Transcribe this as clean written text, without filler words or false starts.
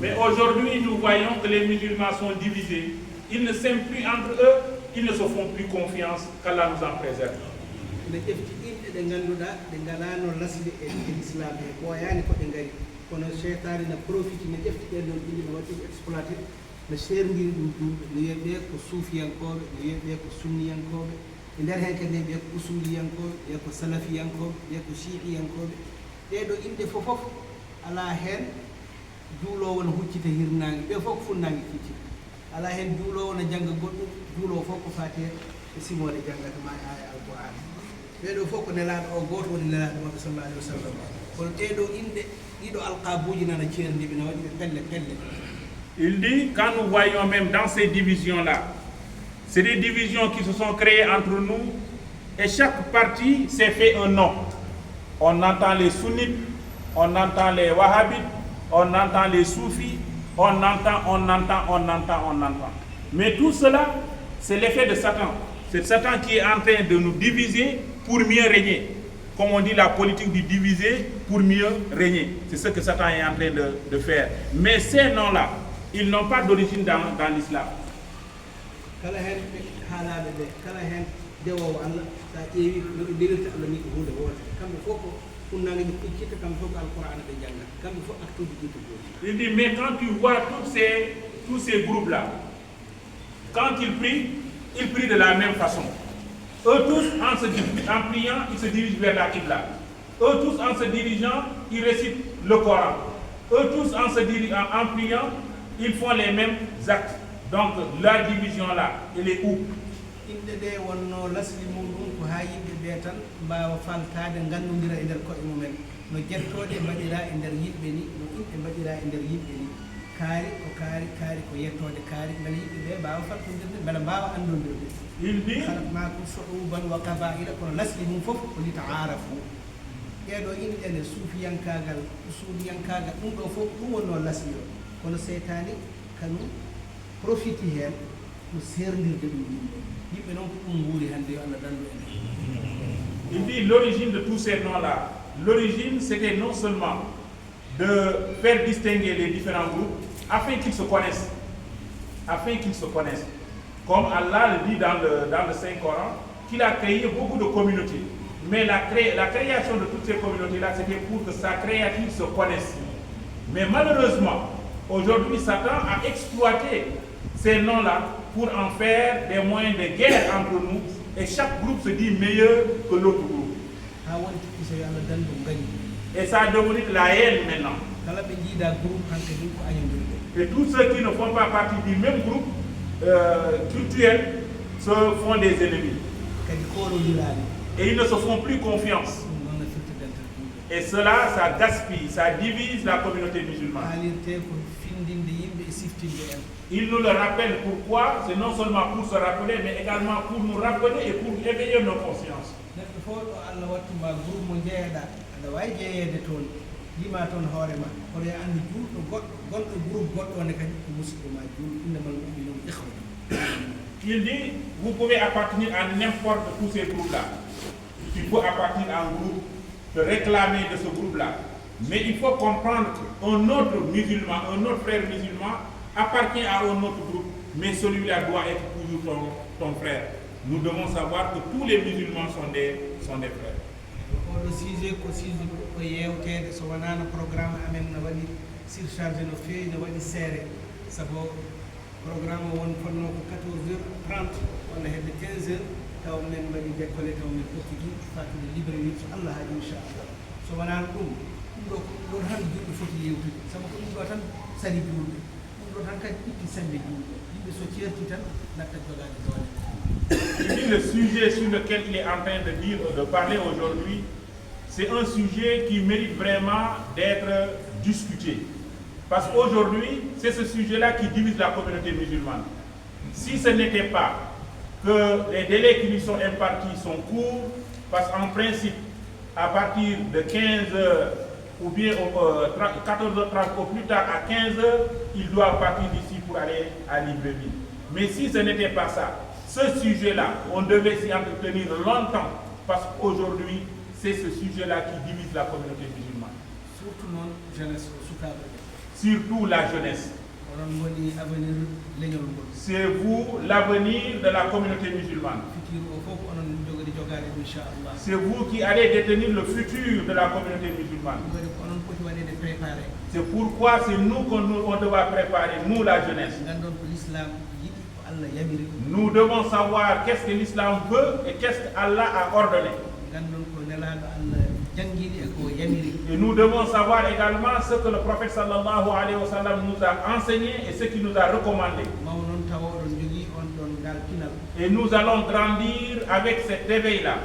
Mais aujourd'hui, nous voyons que les musulmans sont divisés. Ils ne s'aiment plus entre eux, ils ne se font plus confiance qu'Allah nous en préserve. kono seytane na profite ne ƴefti ɗenɗon ɗiɗi no waɗi exploité no serndiri ɗum duuɓe no wiyeɓe ko suufiyankoɓe no wiyeɓe ko sunniyankoɓe e nder hen kadi wiye ko usuliyankoɓe wiye ko salafiyankoɓe wiye ko chiiɗiyankoɓe ɗeɗo inɗe fof ala hen juulowo no huccita hirnangue ɓe fof ko funnangue kiccita ala hen juulowo no jangga goɗɗum juulowo fof ko fatiha e simode janggata ma aya alqouran ɓeɗo fof ko nelaɗo o goto woni nelaɗo maɓɓe sallallah alih wa sallam kono ɗeɗo inɗe ɗiɗo alqabuji nana ceerdiɓe no waɗi ɓe pelle. Il dit, quand nous voyons même dans ces divisions-là, c'est des divisions qui se sont créées entre nous et chaque parti s'est fait un nom. On entend les sunnites, on entend les wahhabites, on entend les soufis, on entend. Mais tout cela, c'est l'effet de Satan. C'est Satan qui est en train de nous diviser pour mieux régner. Comme on dit, la politique du diviser pour mieux régner. C'est ce que Satan est en train de faire. Mais ces noms-là, ils n'ont pas d'origine dans l'islam. Il dit, mais quand tu vois tous ces groupes-là, quand ils prient de la même façon. Eux tous, en priant, ils se dirigent vers la Qibla. Eux tous, en se dirigeant, ils récitent le Coran. Eux tous, en priant, ils font les mêmes actes. Donc, la division-là, elle est où? Il dit il dit l'origine de tous ces noms-là, l'origine c'était non seulement de faire distinguer les différents groupes afin qu'ils se connaissent. Comme Allah le dit dans le Saint-Coran, qu'il a créé beaucoup de communautés. Mais la création de toutes ces communautés-là, c'était pour que sa créature se connaisse. Mais malheureusement, aujourd'hui, Satan a exploité ces noms-là pour en faire des moyens de guerre entre nous. Et chaque groupe se dit meilleur que l'autre groupe. Et ça a devenu la haine maintenant. Et tous ceux qui ne font pas partie du même groupe culturel se font des ennemis. Et ils ne se font plus confiance. Et cela, ça gaspille, ça divise la communauté musulmane. Il nous le rappelle pourquoi, c'est non seulement pour se rappeler, mais également pour nous rappeler et pour éveiller nos consciences. Il dit, vous pouvez appartenir à n'importe tous ces groupes-là. Tu peux appartenir à un groupe, te réclamer de ce groupe-là. Mais il faut comprendre qu'un autre musulman, un autre frère musulman appartient à un autre groupe, mais celui-là doit être toujours ton frère. Nous devons savoir que tous les musulmans sont des frères. Programme won fonno ko 14h30 wala hedde 15h taw men mbaɗi décollé taw men ɓokkiti fatude libre wi so Allah haaji inchallah so wonano ɗum ɗo tan julɓe foti yewtude sabu ko ɗum ɗo tan sari julɓe ɗum ɗo tan kadi itti sembe julɓe yimɓe so ceerti tan natta jogade doole. Le sujet sur lequel il est en train de parler aujourd'hui, c'est un sujet qui mérite vraiment d'être discuté. Parce qu'aujourd'hui, c'est ce sujet-là qui divise la communauté musulmane. Si ce n'était pas que les délais qui lui sont impartis sont courts, parce qu'en principe, à partir de 15h ou bien 14h30 au plus tard à 15h, il doit partir d'ici pour aller à Libreville. Mais si ce n'était pas ça, ce sujet-là, on devait s'y entretenir longtemps, parce qu'aujourd'hui, c'est ce sujet-là qui divise la communauté musulmane. Surtout non jeunesse. surtout la jeunesse. C'est vous l'avenir de la communauté musulmane. C'est vous qui allez détenir le futur de la communauté musulmane. C'est pourquoi c'est nous qu'on doit préparer, nous la jeunesse. Nous devons savoir qu'est-ce que l'islam veut et qu'est-ce qu'Allah a ordonné. Et nous devons savoir également ce que le prophète sallallahu alayhi wa sallam nous a enseigné et ce qu'il nous a recommandé. Et nous allons grandir avec cet éveil-là.